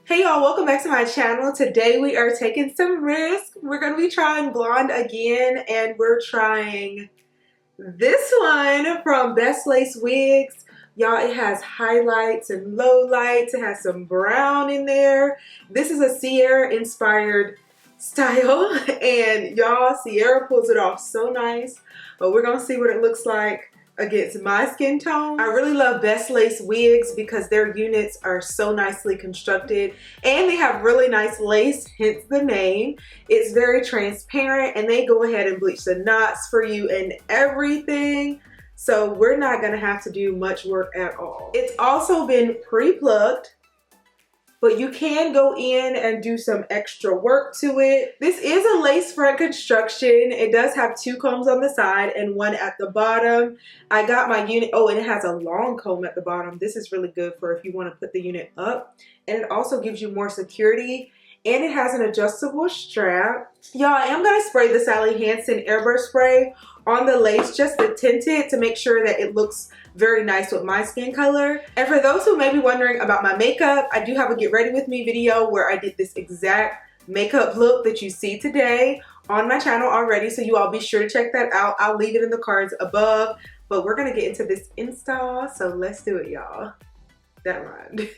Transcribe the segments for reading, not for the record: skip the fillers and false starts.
Hey y'all, welcome back to my channel. Today we are taking some risks. We're going to be trying blonde again, and we're trying this one from BestLaceWigs. Y'all, it has highlights and lowlights. It has some brown in there. This is a Ciara inspired style, and y'all, Ciara pulls it off so nice, but we're going to see what it looks like against my skin tone. I really love BestLaceWigs because their units are so nicely constructed and they have really nice lace, hence the name. It's very transparent and they go ahead and bleach the knots for you and everything. So we're not gonna have to do much work at all. It's also been pre-plucked, but you can go in and do some extra work to it. This is a lace front construction. It does have 2 combs on the side and 1 at the bottom. I got my unit, oh, and it has a long comb at the bottom. This is really good for if you want to put the unit up. And it also gives you more security. And it has an adjustable strap. Y'all, I am gonna spray the Sally Hansen Airburst spray on the lace just to tint it to make sure that it looks very nice with my skin color. And for those who may be wondering about my makeup, I do have a get ready with me video where I did this exact makeup look that you see today on my channel already, so you all be sure to check that out. I'll leave it in the cards above, but we're gonna get into this install, so let's do it, y'all. That rhymed.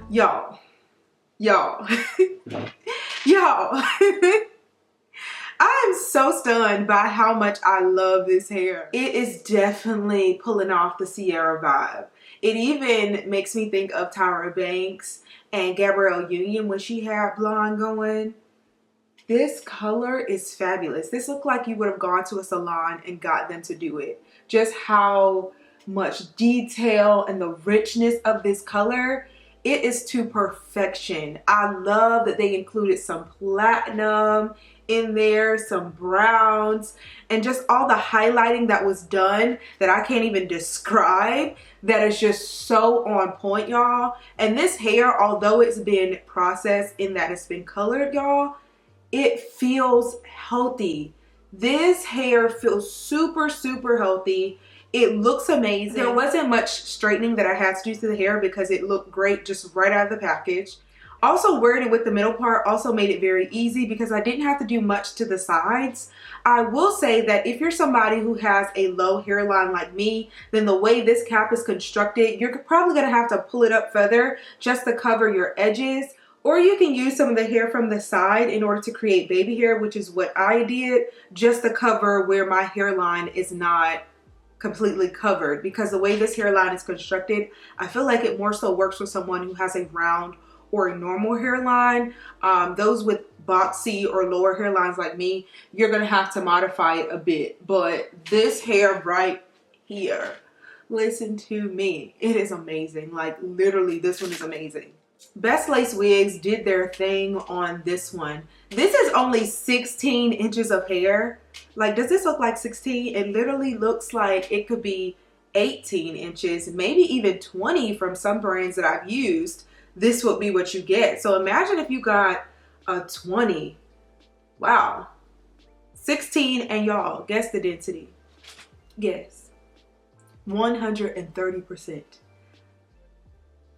Y'all, y'all, I am so stunned by how much I love this hair. It is definitely pulling off the Ciara vibe. It even makes me think of Tyra Banks and Gabrielle Union when she had blonde going. This color is fabulous. This looked like you would have gone to a salon and got them to do it. Just how much detail and the richness of this color It is to perfection. I love that they included some platinum in there, some browns, and just all the highlighting that was done that I can't even describe. That is just so on point, y'all. And this hair, although it's been processed in that it's been colored, y'all, it feels healthy. This hair feels super, super healthy. It looks amazing. There wasn't much straightening that I had to do to the hair because it looked great just right out of the package. Also, wearing it with the middle part also made it very easy because I didn't have to do much to the sides. I will say that if you're somebody who has a low hairline like me, then the way this cap is constructed, you're probably going to have to pull it up further just to cover your edges. Or you can use some of the hair from the side in order to create baby hair, which is what I did, just to cover where my hairline is not completely covered. Because the way this hairline is constructed, I feel like it more so works for someone who has a round or a normal hairline. Those with boxy or lower hairlines like me, you're gonna have to modify it a bit. But this hair right here, listen to me, it is amazing. Like literally, this one is amazing. BestLaceWigs did their thing on this one. This is only 16 inches of hair. Like, does this look like 16? It literally looks like it could be 18 inches, maybe even 20 from some brands that I've used. This would be what you get. So imagine if you got a 20. Wow. 16, and y'all, guess the density. Guess. 130%.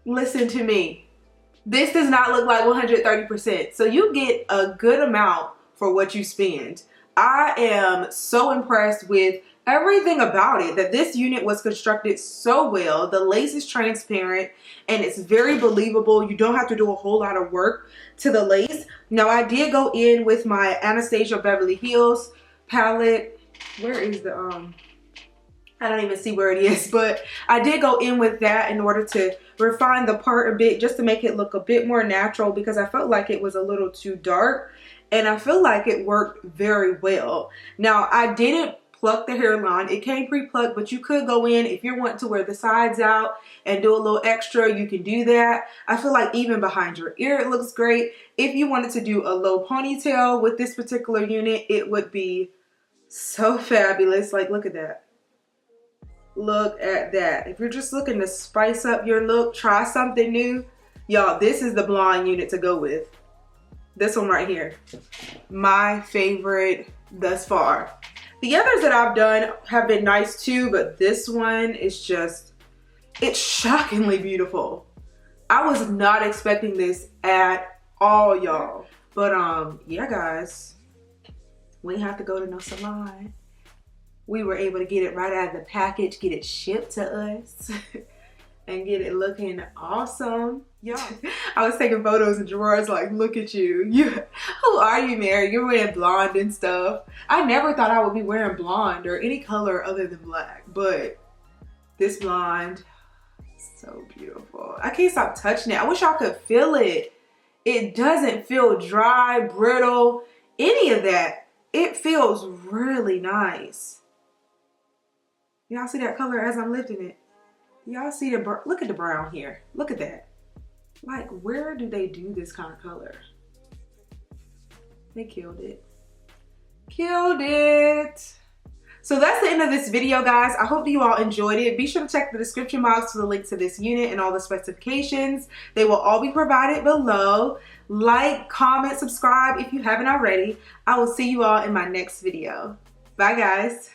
Listen to me. This does not look like 130%. So you get a good amount for what you spend. I am so impressed with everything about it, that this unit was constructed so well. The lace is transparent and it's very believable. You don't have to do a whole lot of work to the lace. Now I did go in with my Anastasia Beverly Hills palette. Where is the I don't even see where it is, but I did go in with that in order to refine the part a bit, just to make it look a bit more natural, because I felt like it was a little too dark, and I feel like it worked very well. Now I didn't pluck the hairline. It came pre-plucked, but you could go in if you're wanting to wear the sides out and do a little extra, you can do that. I feel like even behind your ear it looks great. If you wanted to do a low ponytail with this particular unit, it would be so fabulous. Like, look at that. Look at that. If you're just looking to spice up your look, try something new, y'all, this is the blonde unit to go with. This one right here, my favorite thus far. The others that I've done have been nice too, but this one is just, it's shockingly beautiful. I was not expecting this at all, y'all. But yeah guys, we didn't have to go to no salon. We were able to get it right out of the package, get it shipped to us, and get it looking awesome. Yeah, I was taking photos and Gerard's like, look at you. Who are you, Mary? You're wearing blonde and stuff. I never thought I would be wearing blonde or any color other than black, but this blonde, so beautiful. I can't stop touching it. I wish y'all could feel it. It doesn't feel dry, brittle, any of that. It feels really nice. Y'all see that color as I'm lifting it? Y'all see the, look at the brown here. Look at that. Like, where do they do this kind of color? They killed it. Killed it. So that's the end of this video, guys. I hope you all enjoyed it. Be sure to check the description box for the link to this unit and all the specifications. They will all be provided below. Like, comment, subscribe if you haven't already. I will see you all in my next video. Bye, guys.